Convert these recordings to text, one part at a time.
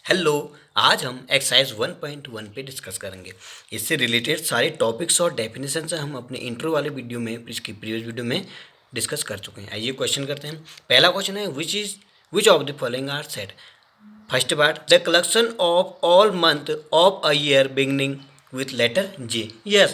Hello. आज हम exercise 1.1 पे डिस्कस करेंगे। इससे रिलेटेड सारे टॉपिक्स और डेफिनेशन से हम अपने इंट्रो वाले वीडियो में इसकी प्रीवियस वीडियो में डिस्कस कर चुके हैं। आइए क्वेश्चन करते हैं। पहला क्वेश्चन है which of the following are set. First part, the collection of all month of a year beginning with letter J. Yes,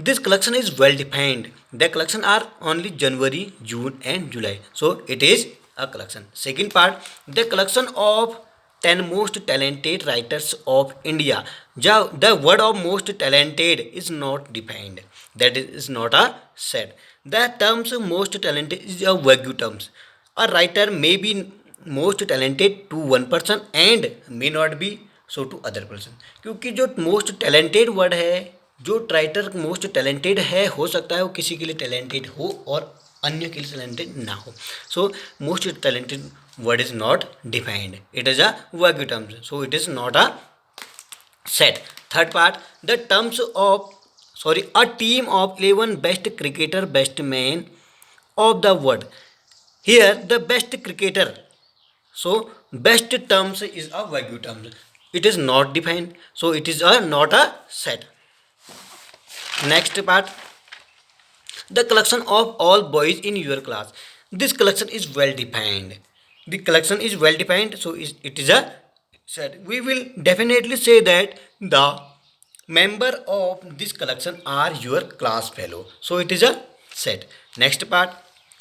this collection is well defined. The collection are only January, June and July. So it is a collection. Second part, the collection of 10 most talented writers of India. The word of most talented is not defined. That is not a set. The terms most talented is a vague terms. A writer may be most talented to one person and may not be so to other person. क्योंकि जो most talented word है, जो writer most talented है, हो सकता है वो किसी के लिए टैलेंटेड हो और अन्य के लिए टैलेंटेड ना हो. So most talented word is not defined. It is a vague term, so it is not a set. Third part, the terms of a team of 11 best cricketer best man of the world. Here the best cricketer, so best terms is a vague term. It is not defined, so it is not a set. Next part, the collection of all boys in your class. This collection is well defined. The collection is well defined, so it is a set. We will definitely say that the member of this collection are your class fellow, so it is a set. Next part,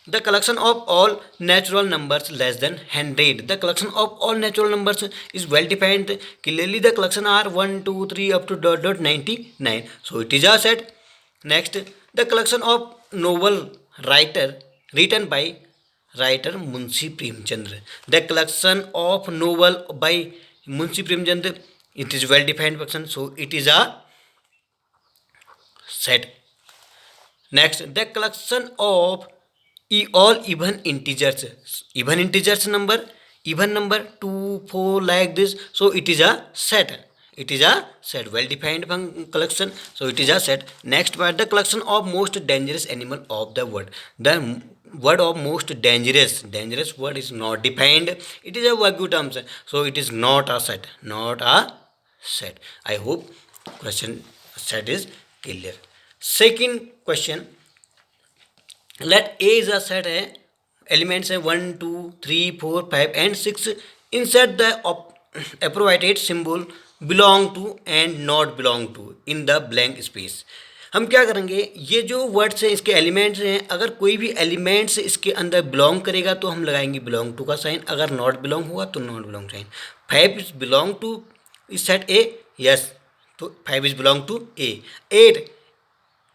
the collection of all natural numbers less than 100. The collection of all natural numbers is well defined. Clearly the collection are 1 2 3 up to dot dot 99, so it is a set. Next, the collection of novel writer written by writer Munshi Premchandra. The collection of novel by Munshi Premchandra, it is well defined collection, so it is a set. Next, the collection of all even integers number, even number 2 4 like this, so it is a set. It is a set, well defined collection, so it is a set. Next part, the collection of most dangerous animal of the world. The word of most dangerous word is not defined. It is a vague terms, so it is not a set, not a set. I hope question set is clear. Second question, let A is a set है, elements है 1 2 3 4 5 and 6. Insert the appropriate symbol belong to and not belong to in the blank space. हम क्या करेंगे, ये जो words हैं इसके elements हैं, अगर कोई भी एलिमेंट्स इसके अंदर बिलोंग करेगा तो हम लगाएंगे बिलोंग टू का साइन, अगर नॉट बिलोंग हुआ तो not belong sign. 5 is belong to इस सेट ए, यस, तो 5 is belong to A.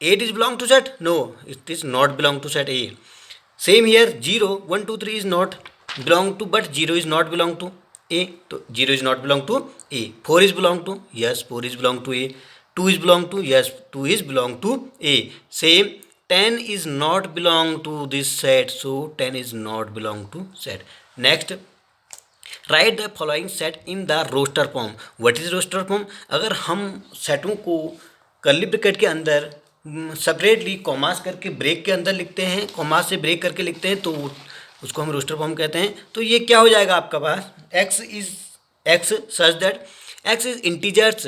8 is belong to set, no, it is not belong to set A. Same here, 0 1 2 3 is not belong to, but 0 is not belong to A, so 0 is not belong to A. 4 is belong to, yes, 4 is belong to A. 2 is belong to, yes, 2 is belong to A. Same, 10 is not belong to this set, so 10 is not belong to set. Next, write the following set in the roster form. What is roster form? अगर हम सेटों को curly bracket के अंदर separately commas करके break के अंदर लिखते हैं, कॉमास से ब्रेक करके लिखते हैं, तो उसको हम रोस्टर फॉर्म कहते हैं. तो ये क्या हो जाएगा आपका पास, x such that x is integers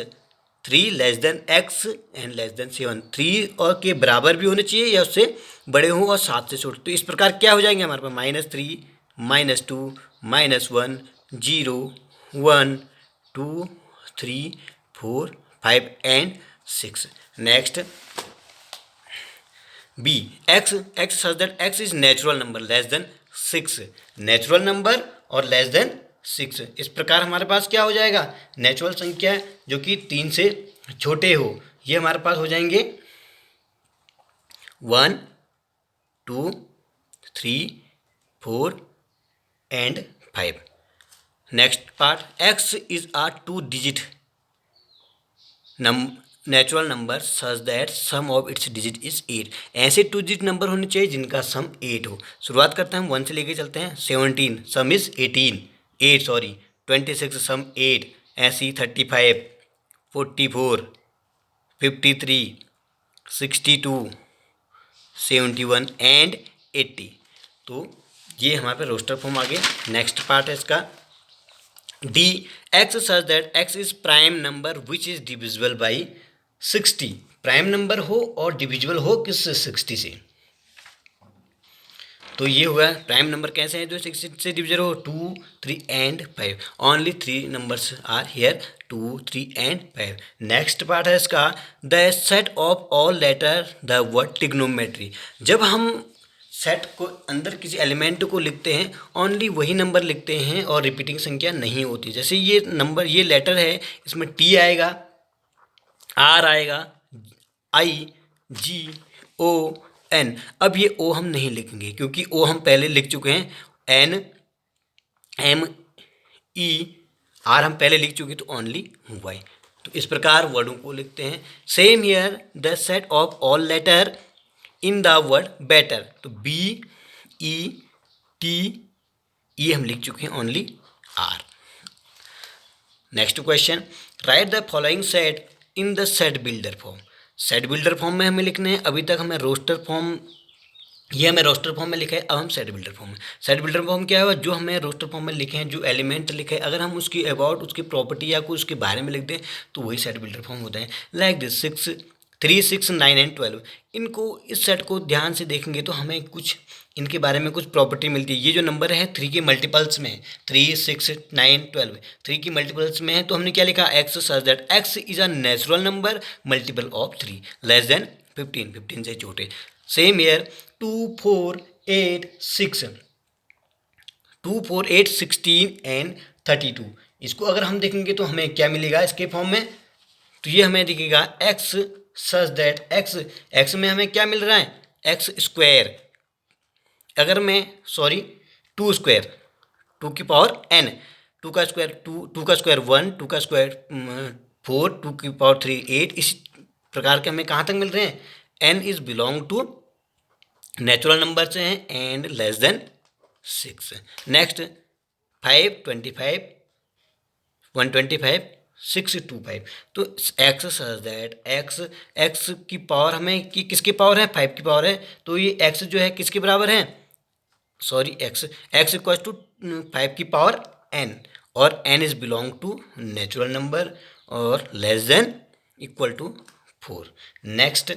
3 less than x and less than 7. 3 और के बराबर भी होने चाहिए या उससे बड़े हों और 7 से छोटे. तो इस प्रकार क्या हो जाएंगे हमारे पास -3 -2 -1 0 1 2 3 4 5 and 6. Next, B, x such that x is natural number less than 6. Natural number और लेस देन 6. इस प्रकार हमारे पास क्या हो जाएगा, नेचुरल संख्या जो कि 3 से छोटे हो, ये हमारे पास हो जाएंगे 1 2 3 4 and 5. Next part, x is a 2 digit natural number such that sum of its digit is 8. ऐसे 2 डिजिट नंबर होने चाहिए जिनका सम 8 हो. शुरुआत करते हैं हम 1 से लेके चलते हैं. 17 सम इज 8 सॉरी. 26 सम 8, ऐसी 35 44 53 62 71 एंड 80. तो ये हमारे पे रोस्टर फॉर्म आ गया. नेक्स्ट पार्ट है इसका, D x such that x is prime number which is divisible by 60, prime number हो और डिविजिबल हो किस 60 से। तो ये हुआ प्राइम नंबर कैसे है जो 60 से डिविजन हो, 2, 3 and 5, only 3 numbers are here, 2, 3 and 5। Next part है इसका, the set of all letter the word trigonometry. जब हम सेट को अंदर किसी एलिमेंट को लिखते हैं ओनली वही नंबर लिखते हैं और रिपीटिंग संख्या नहीं होती। जैसे ये नंबर, ये लेटर है, इसमें टी आएगा, आर आएगा, आई, जी, ओ, एन। अब ये ओ हम नहीं लिखेंगे क्योंकि ओ हम पहले लिख चुके हैं, एन, एम, ई, आर हम पहले लिख चुके, तो ओनली वाई। तो इस प्रकार वर्डों को लिखते हैं। Same here the set of all letter in the word better, तो बी, ई, टी, ये हम लिख चुके हैं only R. Next question, write the following set in the set builder form. Set builder form में हमें लिखने हैं, अभी तक हमें रोस्टर फॉर्म, ये हमें रोस्टर फॉर्म में लिखा है, अब हम सेट बिल्डर फॉर्म में। सेट बिल्डर फॉर्म क्या है, जो हमें रोस्टर फॉर्म में लिखे हैं, जो एलिमेंट लिखे हैं, अगर हम उसकी अबाउट, उसकी प्रॉपर्टी या कुछ उसके बारे में लिख दें तो वही सेट बिल्डर फॉर्म होता है। Like this 6, 3, 6, 9 and 12। इनको, इस सेट को ध्यान से देखेंगे तो हमें कुछ इनके बारे में कुछ प्रॉपर्टी मिलती है। ये जो नंबर है 3 के मल्टीपल्स में, 3, 6, 9, 12, 3 की मल्टीपल्स में है, तो हमने क्या लिखा, x such that x is a natural number multiple of 3 less than 15, 15 से छोटे। Same year 2, 4, 8, 6, 2, 4, 8, 16 and 32। इसको अगर हम देखेंगे तो हमें क्या मिलेगा इसके फॉर्म में, तो ये हमें दिखेगा x such that x, x में हमें क्या मिल रहा है, एक्स स्क्वायर, अगर मैं सॉरी 2 स्क्वायर, 2 की पावर एन, 2 का स्क्वायर 2, 2 का स्क्वायर 1, 2 का स्क्वायर 4, 2 की पावर 3 8। इस प्रकार के हमें कहाँ तक मिल रहे हैं, N is belong to natural number से हैं एंड लेस देन 6। नेक्स्ट 5, 25, 125, 625। तो x such that x, x की पावर हमें कि किसकी पावर है, 5 की पावर है, तो ये एक्स जो है किसके बराबर है, sorry x, x equal to 5 की पावर एन, और n is belong to natural number और less than equal to 4। Next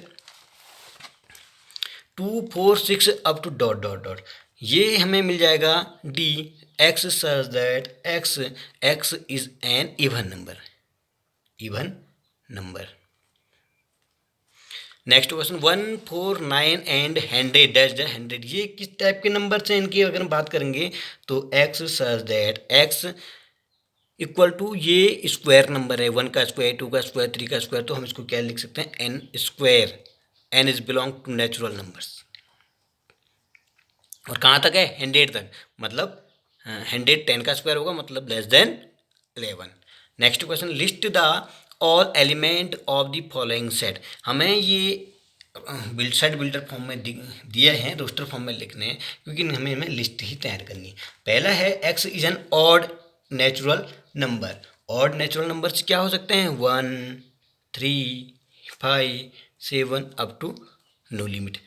2, 4, 6 up to dot dot dot, ये हमें मिल जाएगा D x such that x, x is an even number, even number. Next question 1, 4, 9 and 100 dash the 100, ये किस type के number से इनकी अगर हम बात करेंगे तो x such that x equal to, ये स्क्वायर नंबर है, 1 का स्क्वायर, 2 का स्क्वायर, 3 का स्क्वायर, तो हम इसको क्या लिख सकते हैं, n square, n is belong to natural numbers. और कहाँ तक है, 100 तक, मतलब 100 10 का स्क्वायर होगा, मतलब less than 11। Next question, list the all element of the following set. हमें ये सेट बिल्डर फॉर्म में दिए हैं, रोस्टर फॉर्म में लिखने हैं क्योंकि हमें लिस्ट ही तैयार करनी है। पहला है x is an odd natural number. Odd natural number क्या हो सकते हैं, 1, 3, 5, 7 up to no limit.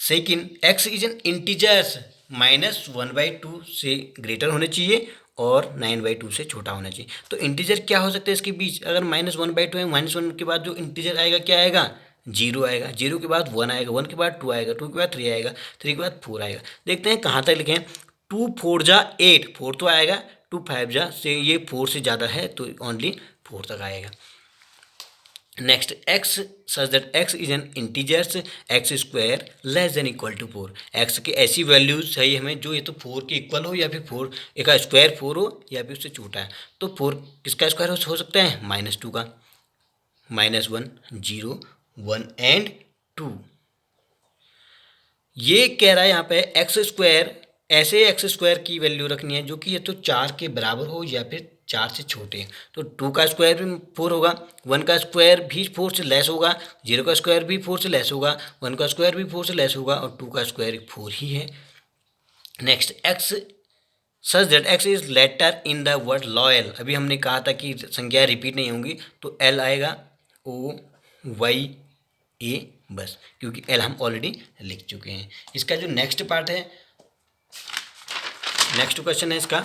Second, x is an integers, -1/2 से ग्रेटर होने चाहिए और 9/2 से छोटा होना चाहिए। तो इंटीजर क्या हो सकता है इसके बीच, अगर -1/2 है, -1 के बाद जो इंटीजर आएगा क्या आएगा, 0 आएगा, 0 के बाद 1 आएगा, 1 के बाद 2 आएगा, 2 के बाद 3 आएगा, 3 के बाद 4 आएगा। देखते हैं कहाँ तक लिखें, 2, 4 जा 8, 4 तो आएगा, 2, 5 जा से, ये 4 से ज़्यादा है तो ओनली 4 तक आएगा। Next, x such that x is an integers, x square less than equal to 4। एक्स की ऐसी वैल्यूज चाहिए हमें जो ये तो 4 के इक्वल हो या फिर 4 का स्क्वायर 4 हो या फिर उससे छोटा है। तो 4 किसका स्क्वायर हो सकता है, -2 का, -1, 0, 1 एंड 2। ये कह रहा है यहाँ पे एक्स स्क्वायर, ऐसे एक्स स्क्वायर की वैल्यू रखनी है जो कि ये तो 4 के बराबर हो या फिर 4 से छोटे हैं। तो 2 का स्क्वायर भी 4 होगा, 1 का स्क्वायर भी 4 से लेस होगा, 0 का स्क्वायर भी 4 से लेस होगा, 1 का स्क्वायर भी 4 से लेस होगा और 2 का स्क्वायर 4 ही है। Next, x such that x is letter in the word loyal. अभी हमने कहा था कि संख्या रिपीट नहीं होंगी, तो एल आएगा, ओ, वाई, ए, बस, क्योंकि एल हम ऑलरेडी लिख चुके हैं। इसका जो नेक्स्ट पार्ट है, नेक्स्ट क्वेश्चन है इसका,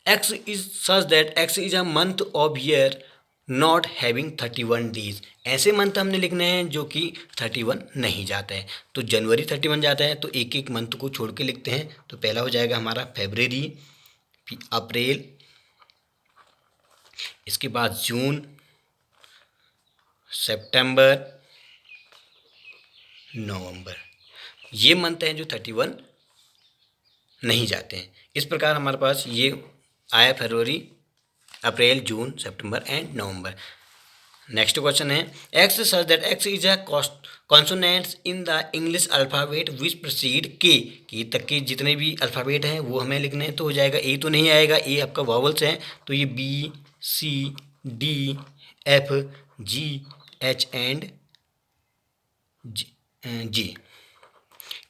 x is such that x is a month of year not having 31 days. ऐसे मंथ हमने लिखने हैं जो कि 31 नहीं जाता है। तो जनवरी 31 जाता है तो एक एक मंथ को छोड़ के लिखते हैं। तो पहला हो जाएगा हमारा फरवरी, फिर अप्रैल, इसके बाद जून, सितंबर, नवंबर। ये मंथ हैं जो 31 नहीं जाते हैं। इस प्रकार हमारे पास ये आया फरवरी, अप्रैल, जून, सितंबर एंड नवंबर। नेक्स्ट क्वेश्चन है x such that x is a consonants in the English alphabet which proceed के तक के जितने भी अल्फ़ाबेट हैं वो हमें लिखने हैं। तो हो जाएगा ए तो नहीं आएगा, ए आपका वॉवल्स है तो ये B, C, D, F, G, H and G.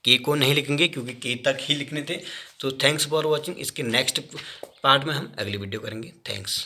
K को नहीं लिखेंगे क्योंकि के तक ही लिखने थे। तो थैंक्स फॉर वॉचिंग। इसके नेक्स्ट पार्ट में हम अगली वीडियो करेंगे। थैंक्स।